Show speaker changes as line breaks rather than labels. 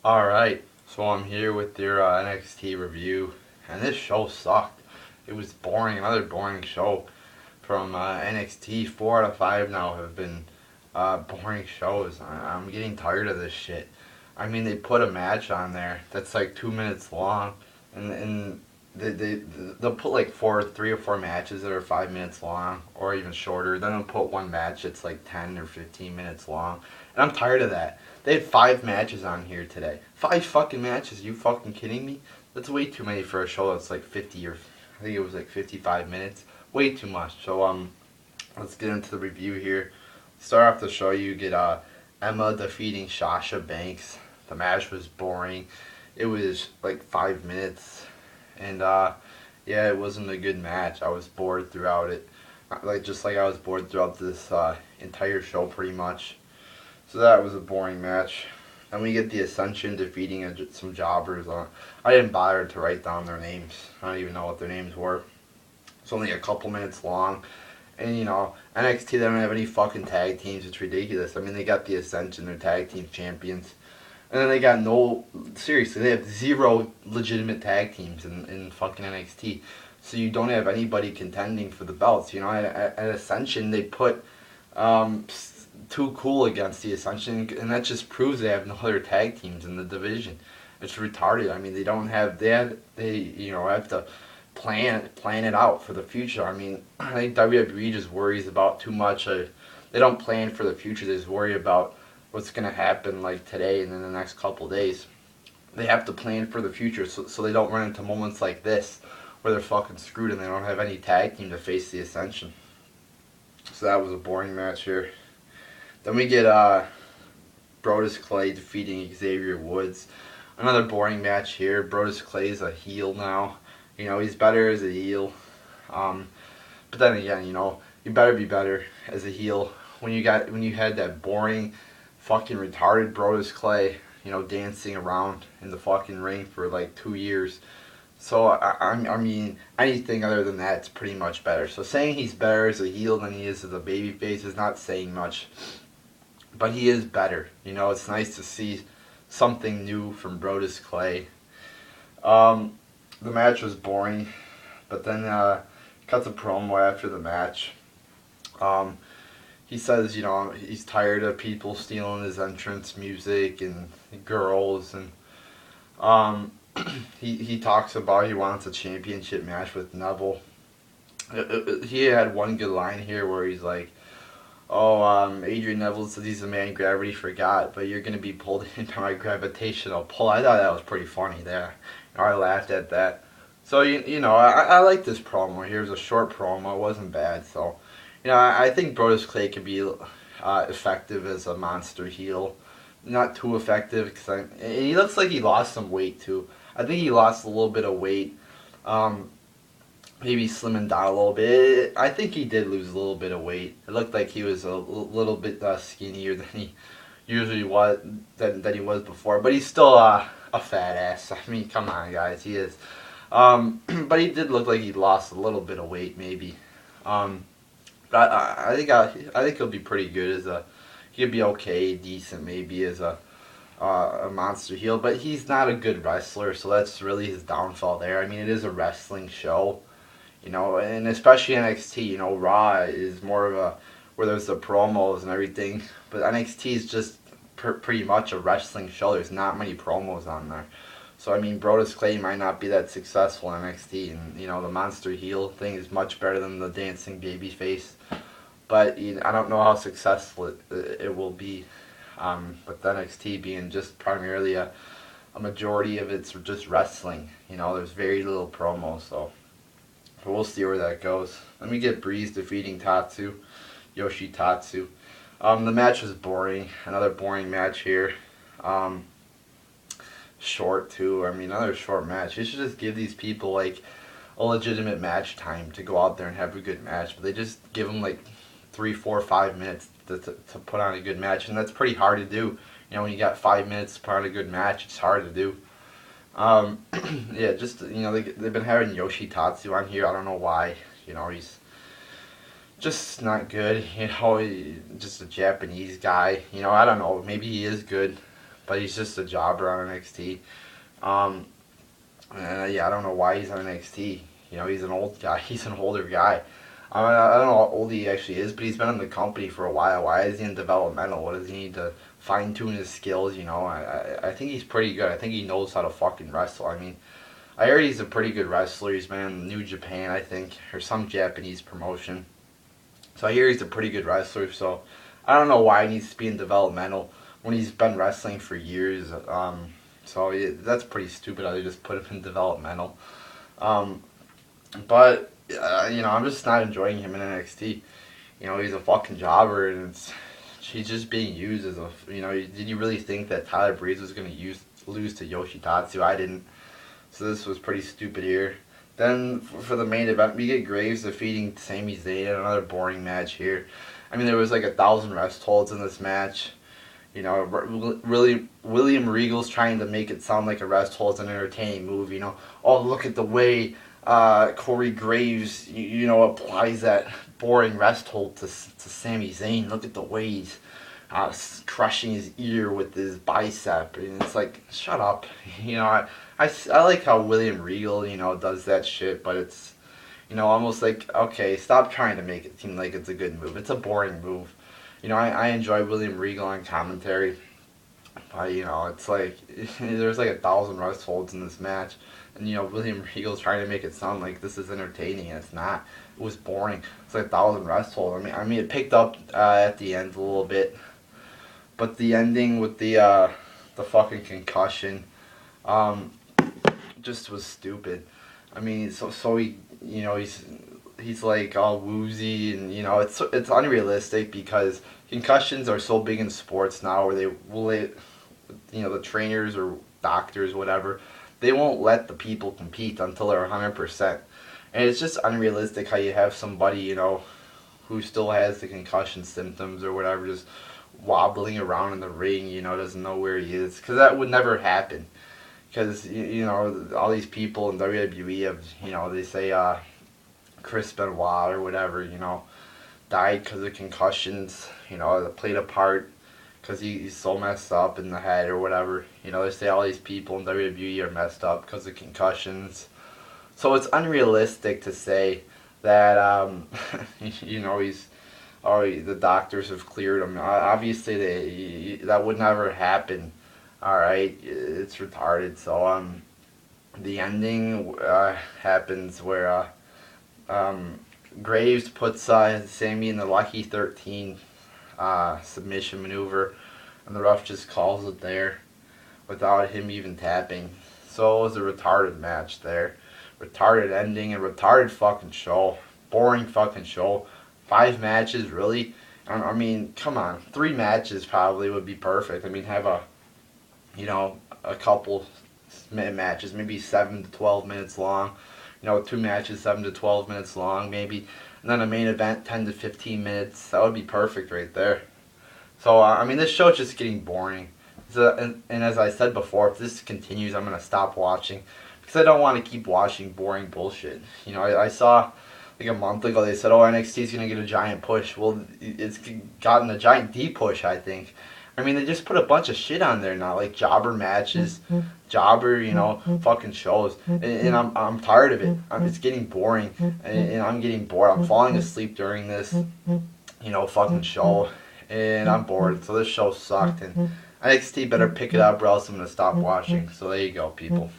Alright, so I'm here with your NXT review, and this show sucked. It was boring, another boring show from NXT. 4 out of 5 now have been boring shows. I'm getting tired of this shit. I mean, they put a match on there that's like 2 minutes long, and they'll put like 3 or 4 matches that are 5 minutes long, or even shorter. Then they'll put one match that's like 10 or 15 minutes long, and I'm tired of that. They had 5 matches on here today. 5 fucking matches? You fucking kidding me? That's way too many for a show that's like 50 or I think it was like 55 minutes. Way too much. So let's get into the review here. Start off the show. You get Emma defeating Sasha Banks. The match was boring. It was like 5 minutes, and yeah, it wasn't a good match. I was bored throughout it, just like I was bored throughout this entire show pretty much. So that was a boring match. Then we get the Ascension defeating some jobbers. I didn't bother to write down their names. I don't even know what their names were. It's only a couple minutes long. And, NXT, they don't have any fucking tag teams. It's ridiculous. I mean, they got the Ascension, they're tag team champions. And then they got seriously, they have zero legitimate tag teams in fucking NXT. So you don't have anybody contending for the belts. At Ascension, they put Too Cool against the Ascension, and that just proves they have no other tag teams in the division. It's retarded. I mean, they don't have have to plan it out for the future. I mean, I think WWE just worries about too much. They don't plan for the future. They just worry about what's gonna happen like today and in the next couple of days. They have to plan for the future so they don't run into moments like this where they're fucking screwed and they don't have any tag team to face the Ascension. So that was a boring match here. Then we get Brodus Clay defeating Xavier Woods. Another boring match here. Brodus Clay is a heel now. He's better as a heel. But then again, you better be better as a heel when you had that boring, fucking retarded Brodus Clay, dancing around in the fucking ring for like 2 years. So I mean, anything other than that's pretty much better. So saying he's better as a heel than he is as a babyface is not saying much. But he is better. It's nice to see something new from Brodus Clay. The match was boring, but then cuts a promo after the match. He says, he's tired of people stealing his entrance music and girls, and he talks about he wants a championship match with Neville. He had one good line here where he's like, "Oh, Adrian Neville says he's the man gravity forgot, but you're going to be pulled into my gravitational pull." I thought that was pretty funny there. I laughed at that. So, I like this promo. Here's a short promo. It wasn't bad. So, I think Brodus Clay could be effective as a monster heel. Not too effective, because he looks like he lost some weight, too. I think he lost a little bit of weight. Maybe slimming down a little bit. I think he did lose a little bit of weight. It looked like he was a little bit skinnier than he usually was, than he was before. But he's still a fat ass. I mean, come on, guys, he is. But he did look like he lost a little bit of weight, maybe. But I think he'll be pretty good as he'll be okay, decent, maybe as a monster heel. But he's not a good wrestler, so that's really his downfall there. I mean, it is a wrestling show. And especially NXT, Raw is more of a, where there's the promos and everything, but NXT is just pretty much a wrestling show. There's not many promos on there. So, I mean, Brodus Clay might not be that successful in NXT, and, the monster heel thing is much better than the dancing baby face, but I don't know how successful it will be, with NXT being just primarily a majority of it's just wrestling. There's very little promo, so we'll see where that goes. Then we get Breeze defeating Yoshitatsu. The match was boring. Another boring match here. Short too. I mean, another short match. You should just give these people like a legitimate match time to go out there and have a good match. But they just give them like 3, 4, 5 minutes to put on a good match, and that's pretty hard to do. When you got 5 minutes to put on a good match, it's hard to do. Yeah, just they've been having Yoshitatsu on here. I don't know why. He's just not good. He's just a Japanese guy. I don't know. Maybe he is good, but he's just a jobber on NXT. Um, and yeah, I don't know why he's on NXT. You know, he's an old guy. He's an older guy. I don't know how old he actually is, but he's been in the company for a while. Why is he in developmental? What does he need to fine tune his skills? You know, I think he's pretty good. I think he knows how to fucking wrestle. I mean, I heard he's a pretty good wrestler. He's been in New Japan, I think, or some Japanese promotion. So I hear he's a pretty good wrestler. So I don't know why he needs to be in developmental when he's been wrestling for years. So yeah, that's pretty stupid how they just put him in developmental. Um, but you know, I'm just not enjoying him in NXT. You know, he's a fucking jobber, and he's just being used as a. You know, did you really think that Tyler Breeze was gonna lose to Yoshitatsu? I didn't. So this was pretty stupid here. Then for the main event, we get Graves defeating Sami Zayn in another boring match here. I mean, there was like 1,000 rest holds in this match. You know, really, William Regal's trying to make it sound like a rest hold's an entertaining move. You know, oh, look at the way Corey Graves, you know, applies that boring rest hold to Sami Zayn. Look at the way he's crushing his ear with his bicep. And it's like, shut up. You know, I like how William Regal, you know, does that shit, but it's, you know, almost like, okay, stop trying to make it seem like it's a good move. It's a boring move. You know, I enjoy William Regal on commentary, but, you know, it's like, there's like 1,000 rest holds in this match, and, you know, William Regal's trying to make it sound like this is entertaining, and it's not. It was boring. It's like 1,000 rest holds. I mean, it picked up at the end a little bit, but the ending with the fucking concussion, just was stupid. I mean, so he, you know, he's like all woozy, and you know, it's unrealistic because concussions are so big in sports now, where you know, the trainers or doctors, whatever, they won't let the people compete until they're 100%, and it's just unrealistic how you have somebody, you know, who still has the concussion symptoms or whatever, just wobbling around in the ring, you know, doesn't know where he is, because that would never happen. Because, you know, all these people in WWE have, you know, they say Chris Benoit or whatever, you know, died because of concussions, you know, that played a part because he's so messed up in the head or whatever. You know, they say all these people in WWE are messed up because of concussions. So it's unrealistic to say that, you know, the doctors have cleared him. Obviously, that would never happen. Alright, it's retarded. So, the ending happens where Graves puts Sami in the Lucky 13 submission maneuver, and the ref just calls it there without him even tapping. So it was a retarded match there. Retarded ending and retarded fucking show. Boring fucking show. 5 matches, really? I mean, come on. 3 matches probably would be perfect. I mean, have you know, a couple matches, maybe 7 to 12 minutes long. You know, 2 matches, 7 to 12 minutes long, maybe. And then a main event, 10 to 15 minutes. That would be perfect right there. So, I mean, this show's just getting boring. So, and as I said before, if this continues, I'm going to stop watching. Because I don't want to keep watching boring bullshit. You know, I saw, like a month ago, they said, oh, NXT's going to get a giant push. Well, it's gotten a giant D-push, I think. I mean, they just put a bunch of shit on there now, like jobber matches, jobber, you know, fucking shows, and I'm tired of it. It's getting boring, and I'm getting bored. I'm falling asleep during this, you know, fucking show, and I'm bored. So this show sucked, and NXT better pick it up, or else I'm gonna stop watching. So there you go, people.